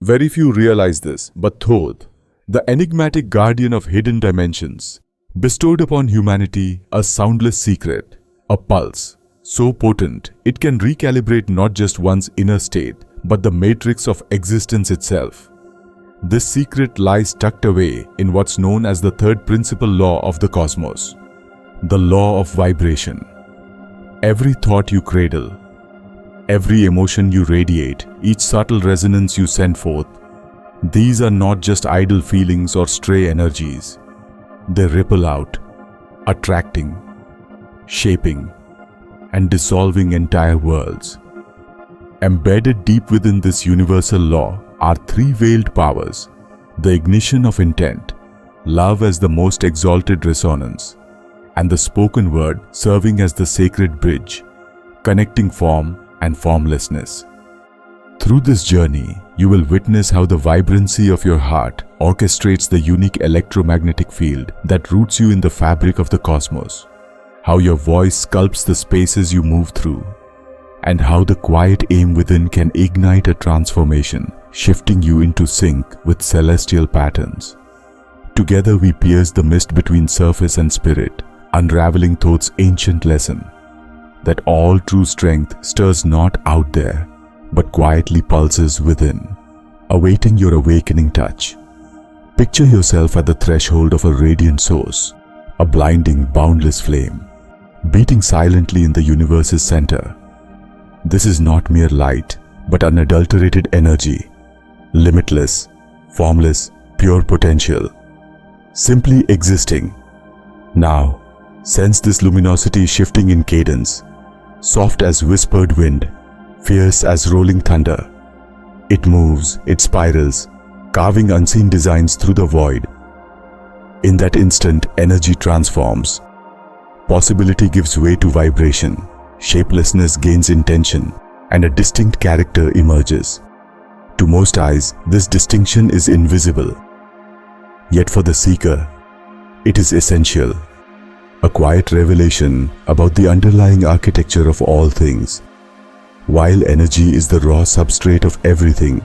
Very few realize this, but Thoth, the enigmatic guardian of hidden dimensions, bestowed upon humanity a soundless secret, a pulse, so potent it can recalibrate not just one's inner state, but the matrix of existence itself. This secret lies tucked away in what's known as the third principal law of the cosmos, the law of vibration. Every thought you cradle, every emotion you radiate, each subtle resonance you send forth, these are not just idle feelings or stray energies. They ripple out, attracting, shaping, and dissolving entire worlds. Embedded deep within this universal law are three veiled powers: the ignition of intent, love as the most exalted resonance, and the spoken word serving as the sacred bridge, connecting form and formlessness. Through this journey, you will witness how the vibrancy of your heart orchestrates the unique electromagnetic field that roots you in the fabric of the cosmos, how your voice sculpts the spaces you move through, and how the quiet aim within can ignite a transformation, shifting you into sync with celestial patterns. Together we pierce the mist between surface and spirit, unraveling Thoth's ancient lesson that all true strength stirs not out there, but quietly pulses within, awaiting your awakening touch. Picture yourself at the threshold of a radiant source, a blinding, boundless flame, beating silently in the universe's center. This is not mere light, but unadulterated energy, limitless, formless, pure potential, simply existing. Now, sense this luminosity shifting in cadence, soft as whispered wind, fierce as rolling thunder. It moves, it spirals, carving unseen designs through the void. In that instant, energy transforms. Possibility gives way to vibration, shapelessness gains intention, and a distinct character emerges. To most eyes, this distinction is invisible. Yet for the seeker, it is essential. A quiet revelation about the underlying architecture of all things. While energy is the raw substrate of everything,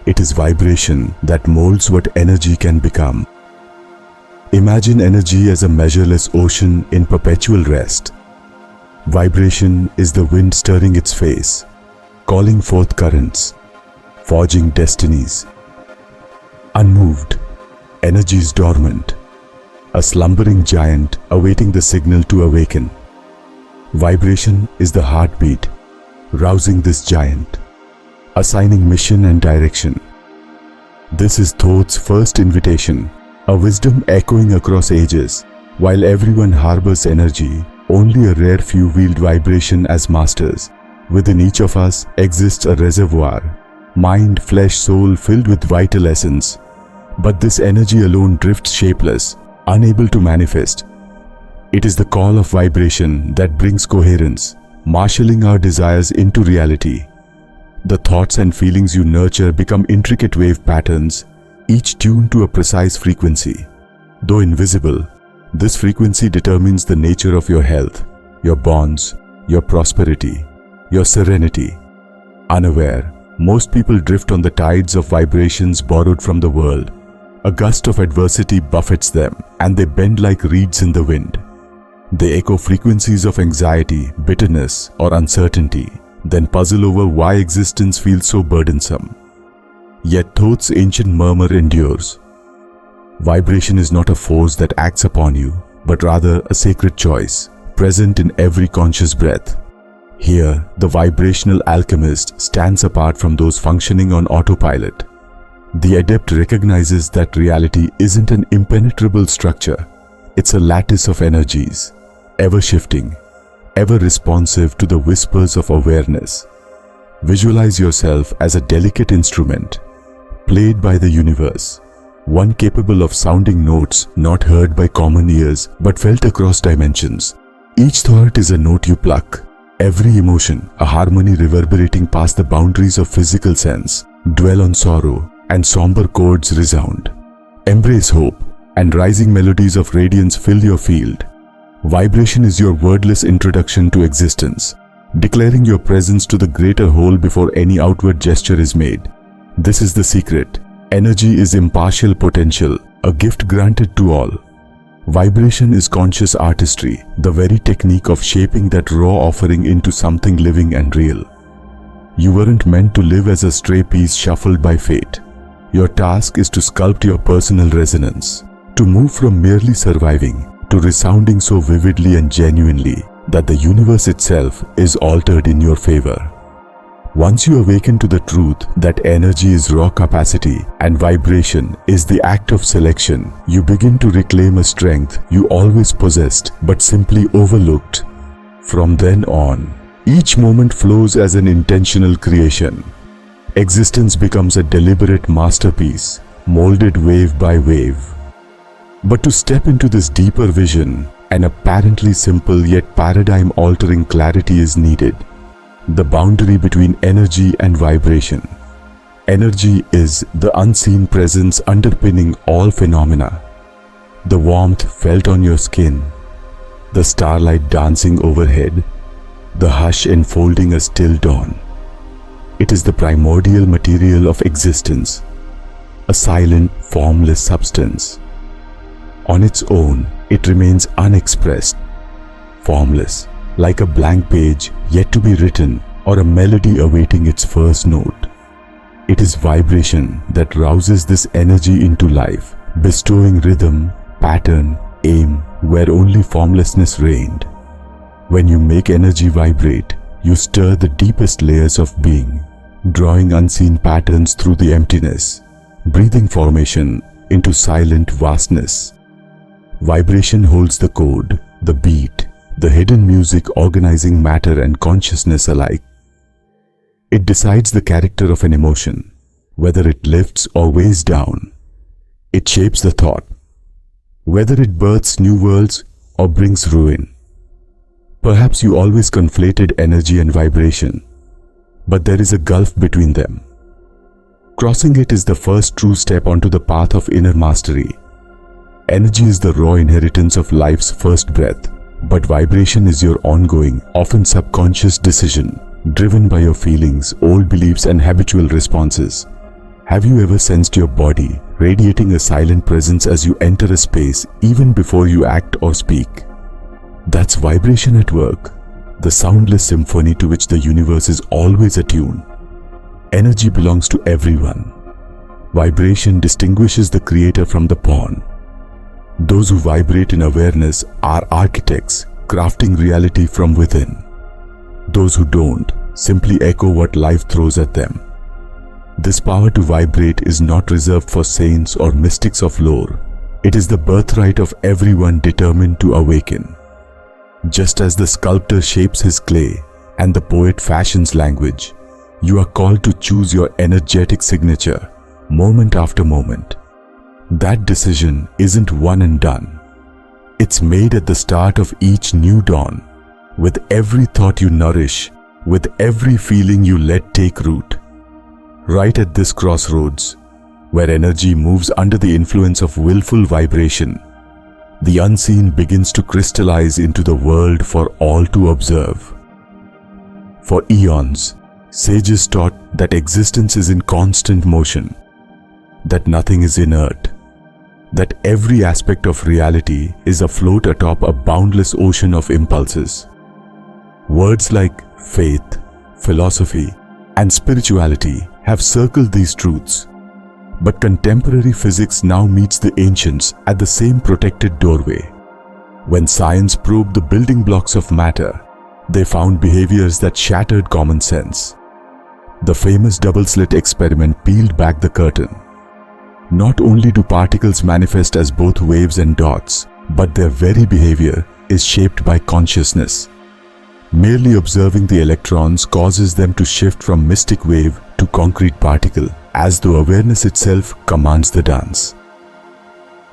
it is vibration that molds what energy can become. Imagine energy as a measureless ocean in perpetual rest. Vibration is the wind stirring its face, calling forth currents, forging destinies. Unmoved, energy is dormant, a slumbering giant awaiting the signal to awaken. Vibration is the heartbeat, rousing this giant, assigning mission and direction. This is Thoth's first invitation, a wisdom echoing across ages. While everyone harbors energy, only a rare few wield vibration as masters. Within each of us exists a reservoir, mind, flesh, soul filled with vital essence. But this energy alone drifts shapeless, unable to manifest. It is the call of vibration that brings coherence, marshalling our desires into reality. The thoughts and feelings you nurture become intricate wave patterns, each tuned to a precise frequency. Though invisible, this frequency determines the nature of your health, your bonds, your prosperity, your serenity. Unaware, most people drift on the tides of vibrations borrowed from the world. A gust of adversity buffets them, and they bend like reeds in the wind. They echo frequencies of anxiety, bitterness, or uncertainty, then puzzle over why existence feels so burdensome. Yet Thoth's ancient murmur endures. Vibration is not a force that acts upon you, but rather a sacred choice, present in every conscious breath. Here, the vibrational alchemist stands apart from those functioning on autopilot. The adept recognizes that reality isn't an impenetrable structure. It's a lattice of energies, ever shifting, ever responsive to the whispers of awareness. Visualize yourself as a delicate instrument, played by the universe, one capable of sounding notes not heard by common ears but felt across dimensions. Each thought is a note you pluck, every emotion a harmony reverberating past the boundaries of physical sense. Dwell on sorrow, and somber chords resound. Embrace hope, and rising melodies of radiance fill your field. Vibration is your wordless introduction to existence, declaring your presence to the greater whole before any outward gesture is made. This is the secret. Energy is impartial potential, a gift granted to all. Vibration is conscious artistry, the very technique of shaping that raw offering into something living and real. You weren't meant to live as a stray piece shuffled by fate. Your task is to sculpt your personal resonance, to move from merely surviving to resounding so vividly and genuinely that the universe itself is altered in your favor. Once you awaken to the truth that energy is raw capacity and vibration is the act of selection, you begin to reclaim a strength you always possessed but simply overlooked. From then on, each moment flows as an intentional creation. Existence becomes a deliberate masterpiece, molded wave by wave. But to step into this deeper vision, an apparently simple yet paradigm-altering clarity is needed. The boundary between energy and vibration. Energy is the unseen presence underpinning all phenomena. The warmth felt on your skin, the starlight dancing overhead, the hush enfolding a still dawn. It is the primordial material of existence, a silent, formless substance. On its own, it remains unexpressed, formless, like a blank page yet to be written or a melody awaiting its first note. It is vibration that rouses this energy into life, bestowing rhythm, pattern, aim where only formlessness reigned. When you make energy vibrate, you stir the deepest layers of being, drawing unseen patterns through the emptiness, breathing formation into silent vastness. Vibration holds the code, the beat, the hidden music organizing matter and consciousness alike. It decides the character of an emotion, whether it lifts or weighs down. It shapes the thought, whether it births new worlds or brings ruin. Perhaps you always conflated energy and vibration, but there is a gulf between them. Crossing it is the first true step onto the path of inner mastery. Energy is the raw inheritance of life's first breath, but vibration is your ongoing, often subconscious decision, driven by your feelings, old beliefs, and habitual responses. Have you ever sensed your body radiating a silent presence as you enter a space even before you act or speak? That's vibration at work, the soundless symphony to which the universe is always attuned. Energy belongs to everyone. Vibration distinguishes the creator from the pawn. Those who vibrate in awareness are architects, crafting reality from within. Those who don't simply echo what life throws at them. This power to vibrate is not reserved for saints or mystics of lore. It is the birthright of everyone determined to awaken. Just as the sculptor shapes his clay and the poet fashions language, you are called to choose your energetic signature, moment after moment. That decision isn't one and done. It's made at the start of each new dawn, with every thought you nourish, with every feeling you let take root. Right at this crossroads, where energy moves under the influence of willful vibration, the unseen begins to crystallize into the world for all to observe. For eons, sages taught that existence is in constant motion, that nothing is inert, that every aspect of reality is afloat atop a boundless ocean of impulses. Words like faith, philosophy, and spirituality have circled these truths, but contemporary physics now meets the ancients at the same protected doorway. When science probed the building blocks of matter, they found behaviors that shattered common sense. The famous double-slit experiment peeled back the curtain. Not only do particles manifest as both waves and dots, but their very behavior is shaped by consciousness. Merely observing the electrons causes them to shift from mystic wave to concrete particle, as though awareness itself commands the dance.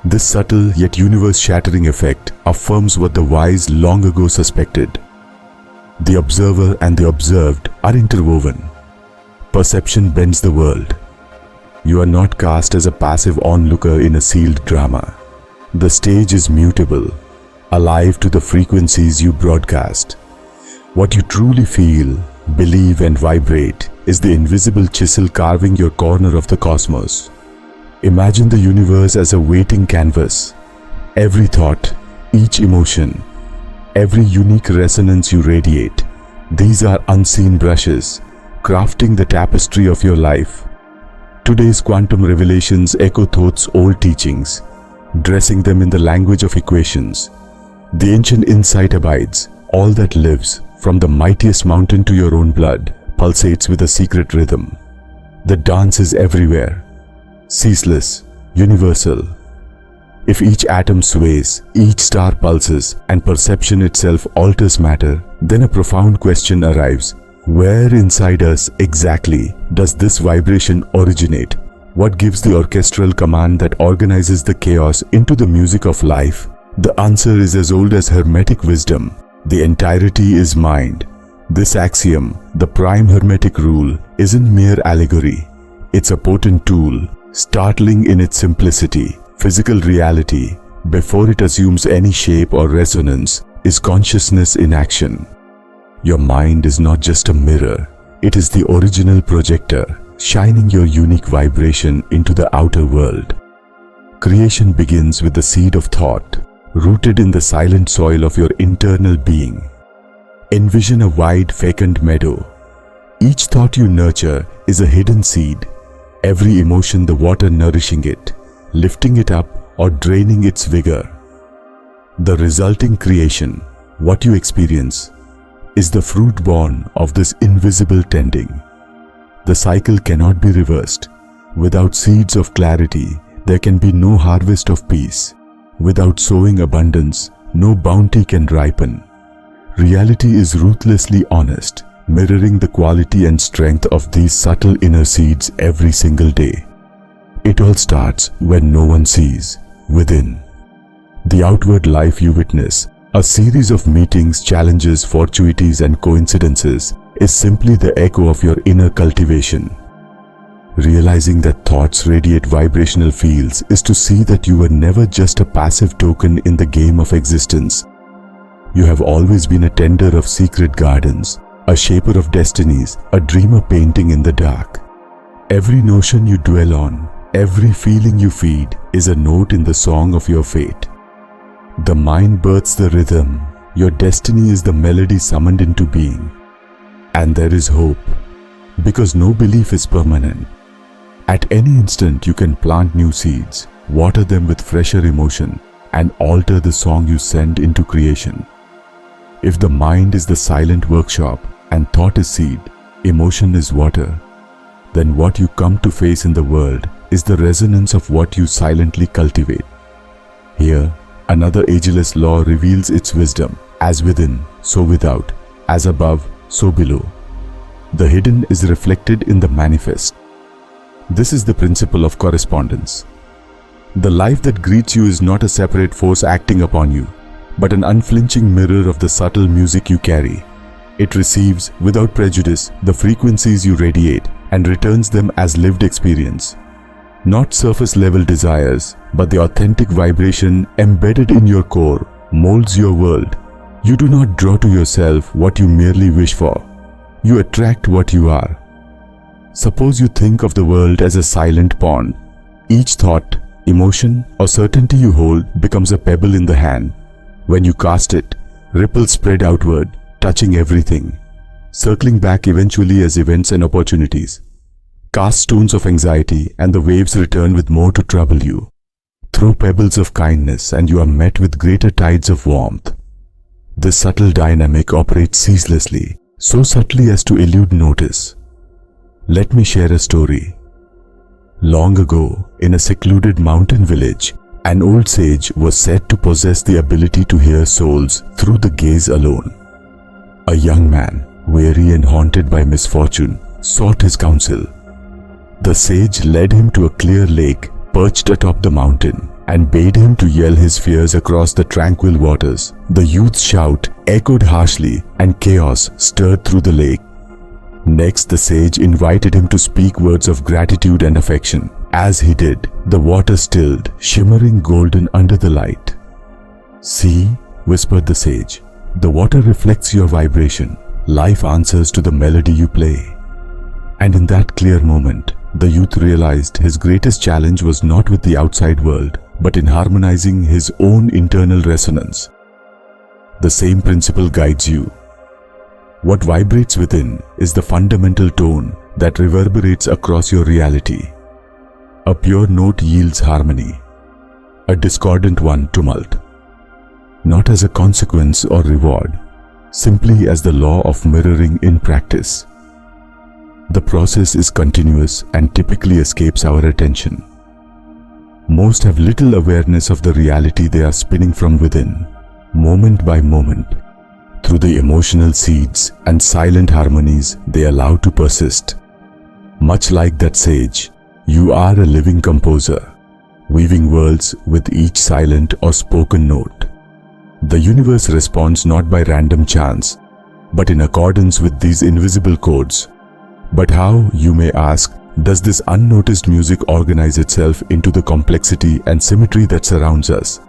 This subtle yet universe-shattering effect affirms what the wise long ago suspected. The observer and the observed are interwoven. Perception bends the world. You are not cast as a passive onlooker in a sealed drama. The stage is mutable, alive to the frequencies you broadcast. What you truly feel, believe, and vibrate is the invisible chisel carving your corner of the cosmos. Imagine the universe as a waiting canvas. Every thought, each emotion, every unique resonance you radiate, these are unseen brushes, crafting the tapestry of your life. Today's quantum revelations echo Thoth's old teachings, dressing them in the language of equations. The ancient insight abides. All that lives, from the mightiest mountain to your own blood, pulsates with a secret rhythm. The dance is everywhere, ceaseless, universal. If each atom sways, each star pulses, and perception itself alters matter, then a profound question arrives. Where inside us exactly does this vibration originate? What gives the orchestral command that organizes the chaos into the music of life? The answer is as old as Hermetic wisdom. The entirety is mind. This axiom, the prime Hermetic rule, isn't mere allegory. It's a potent tool, startling in its simplicity. Physical reality, before it assumes any shape or resonance, is consciousness in action. Your mind is not just a mirror, it is the original projector, shining your unique vibration into the outer world. Creation begins with the seed of thought, rooted in the silent soil of your internal being. Envision a wide, fecund meadow. Each thought you nurture is a hidden seed, every emotion the water nourishing it, lifting it up or draining its vigor. The resulting creation, what you experience, is the fruit born of this invisible tending. The cycle cannot be reversed. Without seeds of clarity, there can be no harvest of peace. Without sowing abundance, no bounty can ripen. Reality is ruthlessly honest, mirroring the quality and strength of these subtle inner seeds every single day. It all starts when no one sees, within. The outward life you witness, a series of meetings, challenges, fortuities, and coincidences, is simply the echo of your inner cultivation. Realizing that thoughts radiate vibrational fields is to see that you were never just a passive token in the game of existence. You have always been a tender of secret gardens, a shaper of destinies, a dreamer painting in the dark. Every notion you dwell on, every feeling you feed, is a note in the song of your fate. The mind births the rhythm, your destiny is the melody summoned into being. And there is hope, because no belief is permanent. At any instant you can plant new seeds, water them with fresher emotion, and alter the song you send into creation. If the mind is the silent workshop and thought is seed, emotion is water, then what you come to face in the world is the resonance of what you silently cultivate. Here, another ageless law reveals its wisdom. As within, so without. As above, so below. The hidden is reflected in the manifest. This is the principle of correspondence. The life that greets you is not a separate force acting upon you, but an unflinching mirror of the subtle music you carry. It receives, without prejudice, the frequencies you radiate and returns them as lived experience. Not surface-level desires, but the authentic vibration embedded in your core molds your world. You do not draw to yourself what you merely wish for. You attract what you are. Suppose you think of the world as a silent pond. Each thought, emotion, or certainty you hold becomes a pebble in the hand. When you cast it, ripples spread outward, touching everything, circling back eventually as events and opportunities. Cast stones of anxiety and the waves return with more to trouble you. Throw pebbles of kindness and you are met with greater tides of warmth. This subtle dynamic operates ceaselessly, so subtly as to elude notice. Let me share a story. Long ago, in a secluded mountain village, an old sage was said to possess the ability to hear souls through the gaze alone. A young man, weary and haunted by misfortune, sought his counsel. The sage led him to a clear lake perched atop the mountain and bade him to yell his fears across the tranquil waters. The youth's shout echoed harshly and chaos stirred through the lake. Next, the sage invited him to speak words of gratitude and affection. As he did, the water stilled, shimmering golden under the light. "See," whispered the sage, "the water reflects your vibration. Life answers to the melody you play." And in that clear moment, the youth realized his greatest challenge was not with the outside world, but in harmonizing his own internal resonance. The same principle guides you. What vibrates within is the fundamental tone that reverberates across your reality. A pure note yields harmony, a discordant one tumult. Not as a consequence or reward, simply as the law of mirroring in practice. The process is continuous and typically escapes our attention. Most have little awareness of the reality they are spinning from within, moment by moment, through the emotional seeds and silent harmonies they allow to persist. Much like that sage, you are a living composer, weaving worlds with each silent or spoken note. The universe responds not by random chance, but in accordance with these invisible codes. But how, you may ask, does this unnoticed music organize itself into the complexity and symmetry that surrounds us?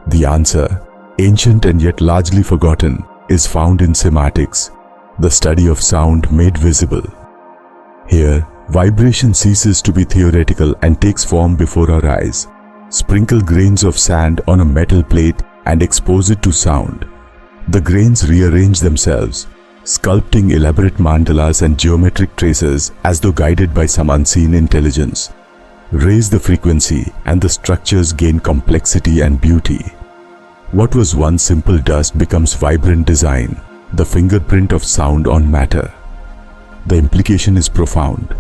The answer, ancient and yet largely forgotten, is found in sematics, the study of sound made visible. Here, vibration ceases to be theoretical and takes form before our eyes. Sprinkle grains of sand on a metal plate and expose it to sound. The grains rearrange themselves, sculpting elaborate mandalas and geometric traces as though guided by some unseen intelligence. Raise the frequency and the structures gain complexity and beauty. What was once simple dust becomes vibrant design, the fingerprint of sound on matter. The implication is profound.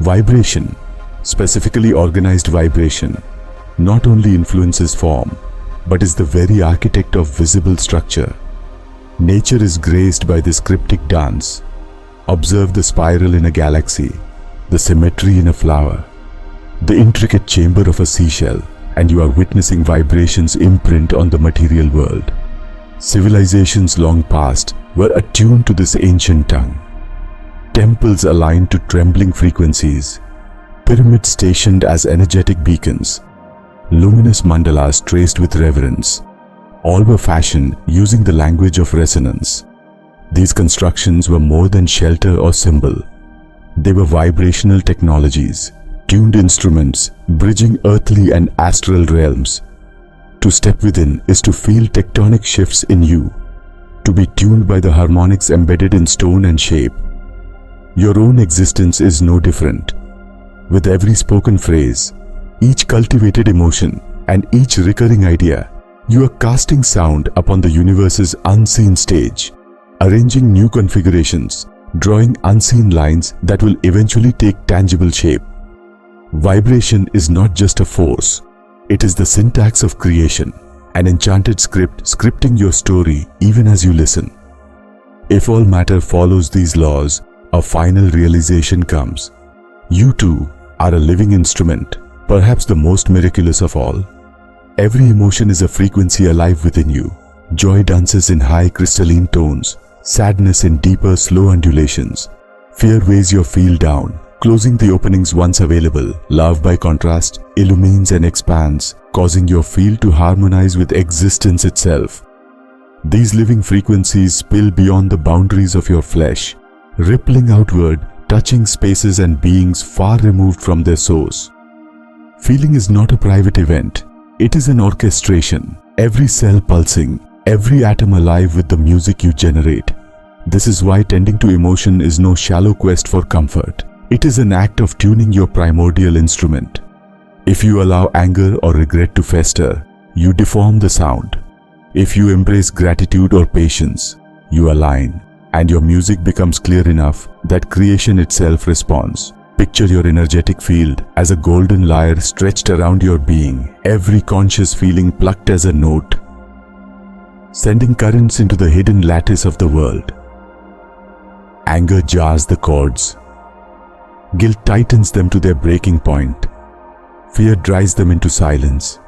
Vibration, specifically organized vibration, not only influences form, but is the very architect of visible structure. Nature is graced by this cryptic dance. Observe the spiral in a galaxy, the symmetry in a flower, the intricate chamber of a seashell, and you are witnessing vibrations imprint on the material world. Civilizations long past were attuned to this ancient tongue. Temples aligned to trembling frequencies, pyramids stationed as energetic beacons, luminous mandalas traced with reverence. All were fashioned using the language of resonance. These constructions were more than shelter or symbol. They were vibrational technologies, tuned instruments, bridging earthly and astral realms. To step within is to feel tectonic shifts in you, to be tuned by the harmonics embedded in stone and shape. Your own existence is no different. With every spoken phrase, each cultivated emotion, and each recurring idea, you are casting sound upon the universe's unseen stage, arranging new configurations, drawing unseen lines that will eventually take tangible shape. Vibration is not just a force, it is the syntax of creation, an enchanted script scripting your story even as you listen. If all matter follows these laws, a final realization comes. You too are a living instrument, perhaps the most miraculous of all. Every emotion is a frequency alive within you. Joy dances in high crystalline tones, sadness in deeper slow undulations. Fear weighs your field down, closing the openings once available. Love, by contrast, illumines and expands, causing your field to harmonize with existence itself. These living frequencies spill beyond the boundaries of your flesh, rippling outward, touching spaces and beings far removed from their source. Feeling is not a private event. It is an orchestration, every cell pulsing, every atom alive with the music you generate. This is why tending to emotion is no shallow quest for comfort. It is an act of tuning your primordial instrument. If you allow anger or regret to fester, you deform the sound. If you embrace gratitude or patience, you align, and your music becomes clear enough that creation itself responds. Picture your energetic field as a golden lyre stretched around your being, every conscious feeling plucked as a note, sending currents into the hidden lattice of the world. Anger jars the chords. Guilt tightens them to their breaking point. Fear dries them into silence.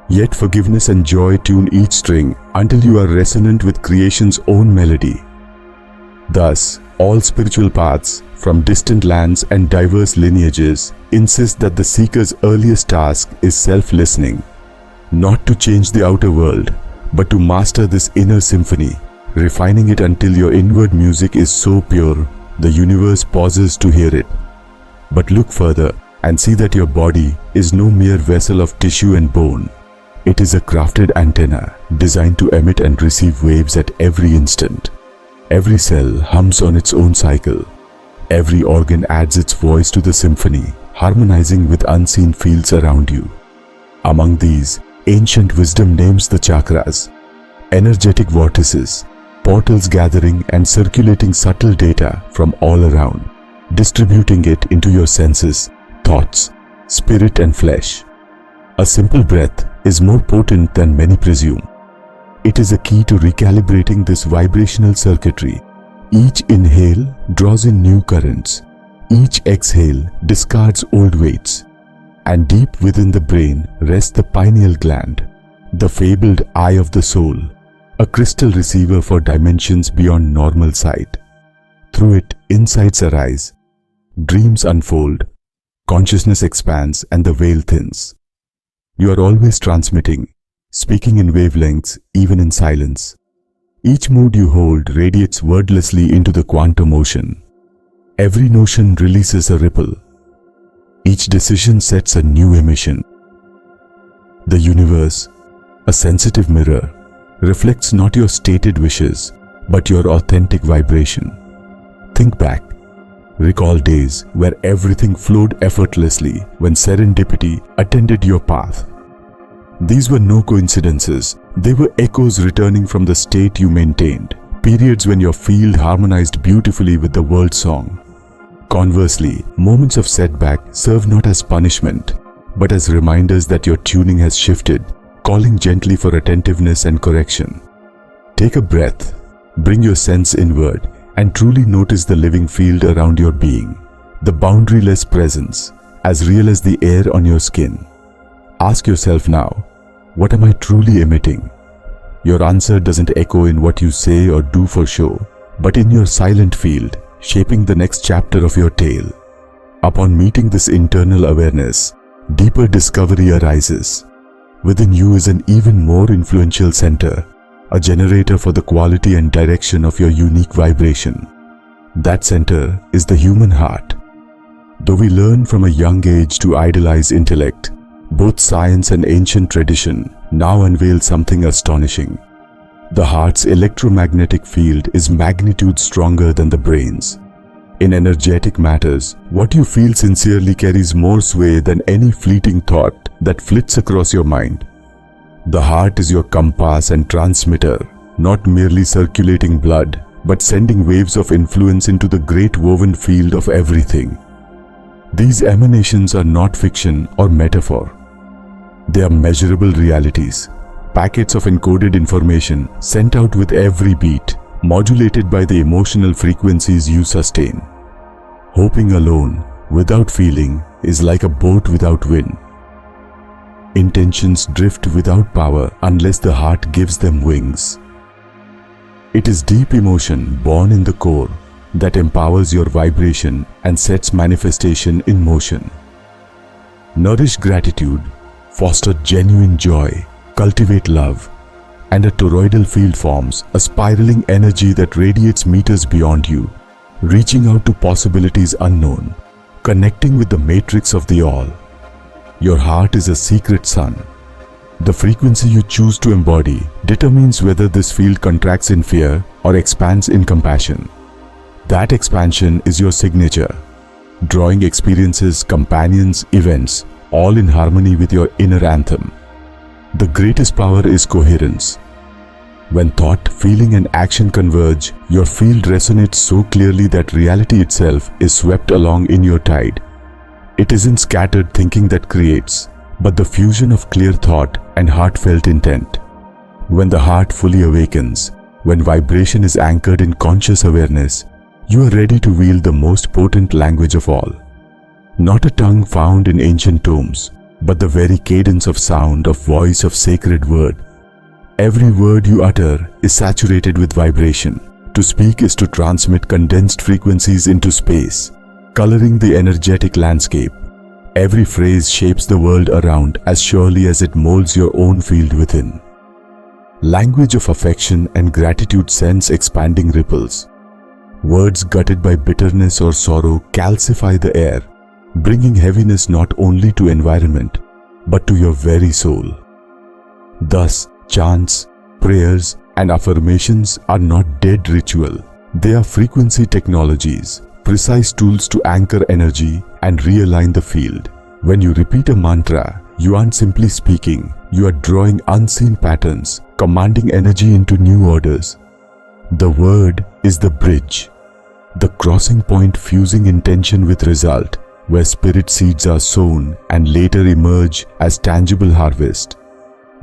Yet forgiveness and joy tune each string until you are resonant with creation's own melody. Thus, all spiritual paths, from distant lands and diverse lineages, insist that the seeker's earliest task is self-listening, not to change the outer world, but to master this inner symphony, refining it until your inward music is so pure, The universe pauses to hear it. But look further and see that your body is no mere vessel of tissue and bone. It is a crafted antenna designed to emit and receive waves at every instant. Every cell hums on its own cycle. Every organ adds its voice to the symphony, harmonizing with unseen fields around you. Among these, ancient wisdom names the chakras, energetic vortices, portals gathering and circulating subtle data from all around, distributing it into your senses, thoughts, spirit and flesh. A simple breath is more potent than many presume. It is a key to recalibrating this vibrational circuitry. Each inhale draws in new currents. Each exhale discards old weights. And deep within the brain rests the pineal gland, the fabled eye of the soul, a crystal receiver for dimensions beyond normal sight. Through it, insights arise, dreams unfold, consciousness expands and the veil thins. You are always transmitting, speaking in wavelengths, even in silence. Each mood you hold radiates wordlessly into the quantum ocean. Every notion releases a ripple. Each decision sets a new emission. The universe, a sensitive mirror, reflects not your stated wishes, but your authentic vibration. Think back. Recall days where everything flowed effortlessly when serendipity attended your path. These were no coincidences. They were echoes returning from the state you maintained, periods when your field harmonized beautifully with the world song. Conversely, moments of setback serve not as punishment, but as reminders that your tuning has shifted, calling gently for attentiveness and correction. Take a breath, bring your sense inward, and truly notice the living field around your being, the boundaryless presence, as real as the air on your skin. Ask yourself now, what am I truly emitting? Your answer doesn't echo in what you say or do for show, but in your silent field, shaping the next chapter of your tale. Upon meeting this internal awareness, deeper discovery arises. Within you is an even more influential center, a generator for the quality and direction of your unique vibration. That center is the human heart. Though we learn from a young age to idolize intellect, both science and ancient tradition now unveil something astonishing. The heart's electromagnetic field is magnitude stronger than the brain's. In energetic matters, what you feel sincerely carries more sway than any fleeting thought that flits across your mind. The heart is your compass and transmitter, not merely circulating blood, but sending waves of influence into the great woven field of everything. These emanations are not fiction or metaphor. They are measurable realities, packets of encoded information sent out with every beat, modulated by the emotional frequencies you sustain. Hoping alone, without feeling, is like a boat without wind. Intentions drift without power unless the heart gives them wings. It is deep emotion born in the core that empowers your vibration and sets manifestation in motion. Nourish gratitude, foster genuine joy, cultivate love, and a toroidal field forms, a spiraling energy that radiates meters beyond you, reaching out to possibilities unknown, connecting with the matrix of the all. Your heart is a secret sun. The frequency you choose to embody determines whether this field contracts in fear or expands in compassion. That expansion is your signature, drawing experiences, companions, events, all in harmony with your inner anthem. The greatest power is coherence. When thought, feeling and action converge, your field resonates so clearly that reality itself is swept along in your tide. It isn't scattered thinking that creates, but the fusion of clear thought and heartfelt intent. When the heart fully awakens, when vibration is anchored in conscious awareness, you are ready to wield the most potent language of all. Not a tongue found in ancient tomes, but the very cadence of sound of voice of sacred word. Every word you utter is saturated with vibration. To speak is to transmit condensed frequencies into space, coloring the energetic landscape. Every phrase shapes the world around as surely as it molds your own field within. Language of affection and gratitude sends expanding ripples. Words gutted by bitterness or sorrow calcify the air, bringing heaviness not only to environment, but to your very soul. Thus, chants, prayers, and affirmations are not dead ritual. They are frequency technologies, precise tools to anchor energy and realign the field. When you repeat a mantra, you aren't simply speaking, you are drawing unseen patterns, commanding energy into new orders. The word is the bridge, the crossing point fusing intention with result, where spirit seeds are sown and later emerge as tangible harvest.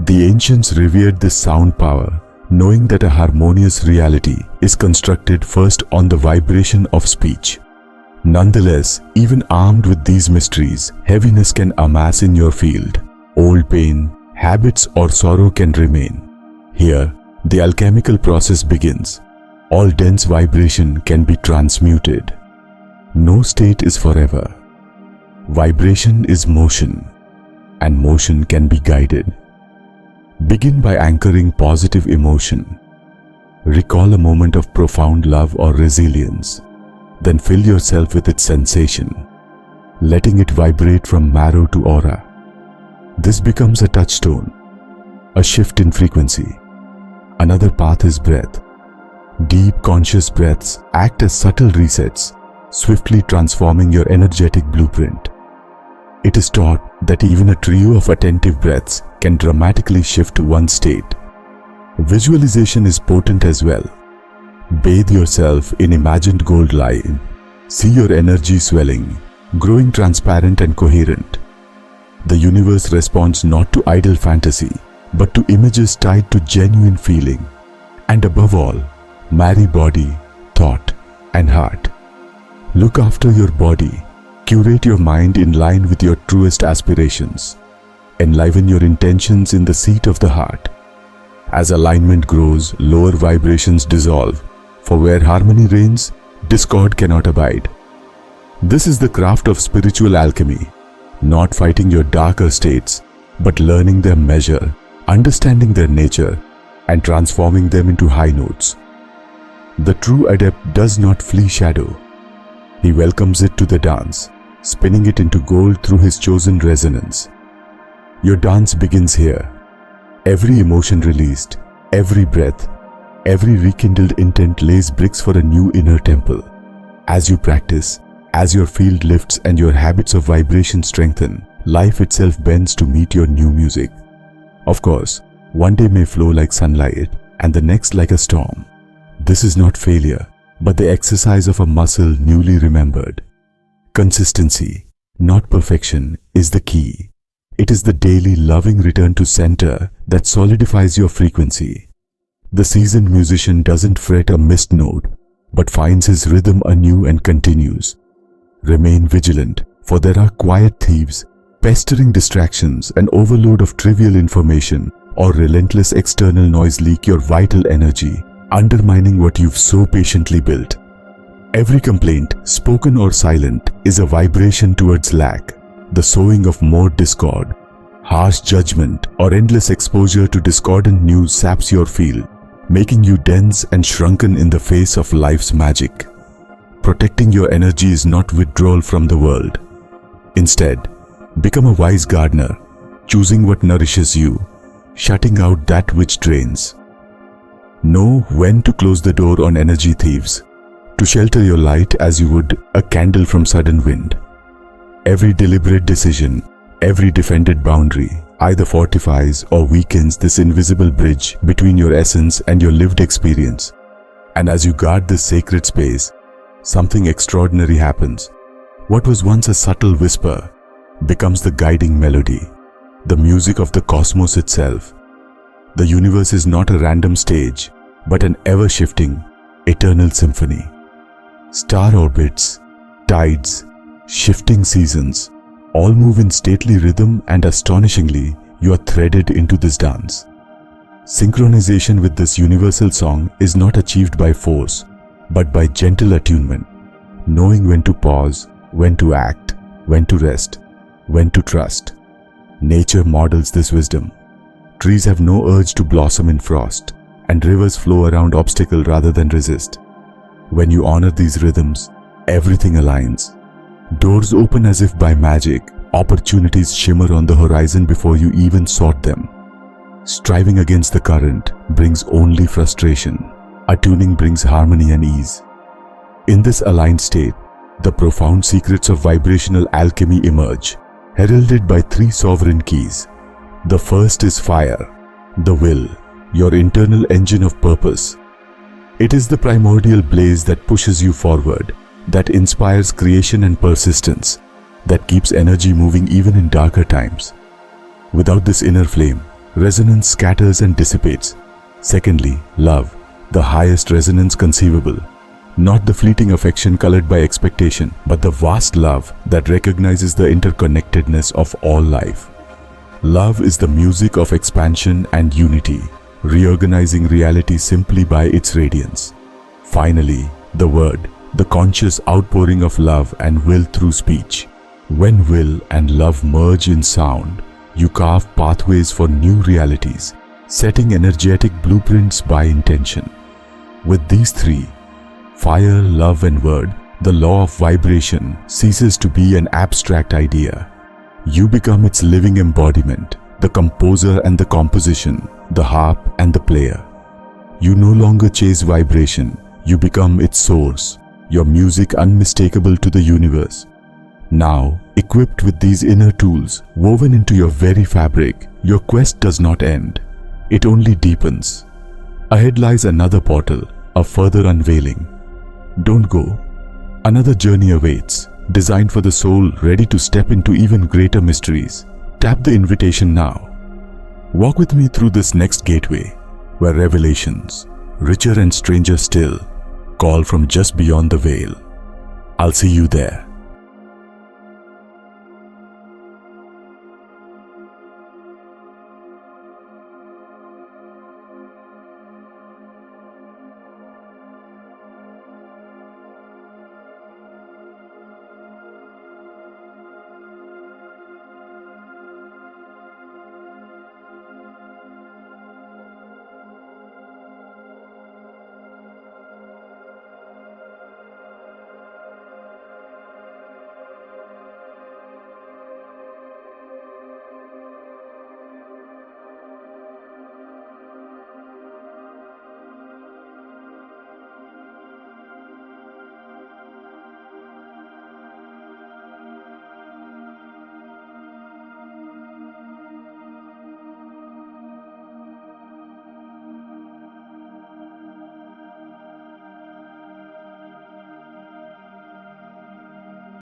The ancients revered this sound power, knowing that a harmonious reality is constructed first on the vibration of speech. Nonetheless, even armed with these mysteries, heaviness can amass in your field. Old pain, habits, or sorrow can remain. Here, the alchemical process begins. All dense vibration can be transmuted. No state is forever. Vibration is motion, and motion can be guided. Begin by anchoring positive emotion. Recall a moment of profound love or resilience. Then fill yourself with its sensation, letting it vibrate from marrow to aura. This becomes a touchstone, a shift in frequency. Another path is breath. Deep conscious breaths act as subtle resets, swiftly transforming your energetic blueprint. It is taught that even a trio of attentive breaths can dramatically shift one's state. Visualization is potent as well. Bathe yourself in imagined gold light. See your energy swelling, growing transparent and coherent. The universe responds not to idle fantasy, but to images tied to genuine feeling. And above all, marry body, thought, and heart. Look after your body. Curate your mind in line with your truest aspirations. Enliven your intentions in the seat of the heart. As alignment grows, lower vibrations dissolve, for where harmony reigns, discord cannot abide. This is the craft of spiritual alchemy, not fighting your darker states, but learning their measure, understanding their nature, and transforming them into high notes. The true adept does not flee shadow. He welcomes it to the dance, spinning it into gold through his chosen resonance. Your dance begins here. Every emotion released, every breath, every rekindled intent lays bricks for a new inner temple. As you practice, as your field lifts and your habits of vibration strengthen, life itself bends to meet your new music. Of course, one day may flow like sunlight and the next like a storm. This is not failure, but the exercise of a muscle newly remembered. Consistency, not perfection, is the key. It is the daily loving return to center that solidifies your frequency. The seasoned musician doesn't fret a missed note, but finds his rhythm anew and continues. Remain vigilant, for there are quiet thieves, pestering distractions, and overload of trivial information or relentless external noise leak your vital energy, undermining what you've so patiently built. Every complaint, spoken or silent, is a vibration towards lack, the sowing of more discord. Harsh judgment or endless exposure to discordant news saps your field, making you dense and shrunken in the face of life's magic. Protecting your energy is not withdrawal from the world. Instead, become a wise gardener, choosing what nourishes you, shutting out that which drains. Know when to close the door on energy thieves, to shelter your light as you would a candle from sudden wind. Every deliberate decision, every defended boundary, either fortifies or weakens this invisible bridge between your essence and your lived experience. And as you guard this sacred space, something extraordinary happens. What was once a subtle whisper becomes the guiding melody, the music of the cosmos itself. The universe is not a random stage, but an ever-shifting, eternal symphony. Star orbits, tides, shifting seasons, all move in stately rhythm, and astonishingly, you are threaded into this dance. Synchronization with this universal song is not achieved by force, but by gentle attunement, knowing when to pause, when to act, when to rest, when to trust. Nature models this wisdom. Trees have no urge to blossom in frost, and rivers flow around obstacle rather than resist. When you honor these rhythms, everything aligns. Doors open as if by magic. Opportunities shimmer on the horizon before you even sought them. Striving against the current brings only frustration. Attuning brings harmony and ease. In this aligned state, the profound secrets of vibrational alchemy emerge, heralded by three sovereign keys. The first is fire, the will, your internal engine of purpose. It is the primordial blaze that pushes you forward, that inspires creation and persistence, that keeps energy moving even in darker times. Without this inner flame, resonance scatters and dissipates. Secondly, love, the highest resonance conceivable. Not the fleeting affection colored by expectation, but the vast love that recognizes the interconnectedness of all life. Love is the music of expansion and unity, reorganizing reality simply by its radiance. Finally, the word, the conscious outpouring of love and will through speech. When will and love merge in sound, you carve pathways for new realities, setting energetic blueprints by intention. With these three, fire, love and word, the law of vibration ceases to be an abstract idea. You become its living embodiment, the composer and the composition, the harp and the player. You no longer chase vibration, you become its source, your music unmistakable to the universe. Now, equipped with these inner tools woven into your very fabric, your quest does not end. It only deepens. Ahead lies another portal, a further unveiling. Don't go. Another journey awaits, designed for the soul ready to step into even greater mysteries. Tap the invitation now. Walk with me through this next gateway, where revelations, richer and stranger still, call from just beyond the veil. I'll see you there.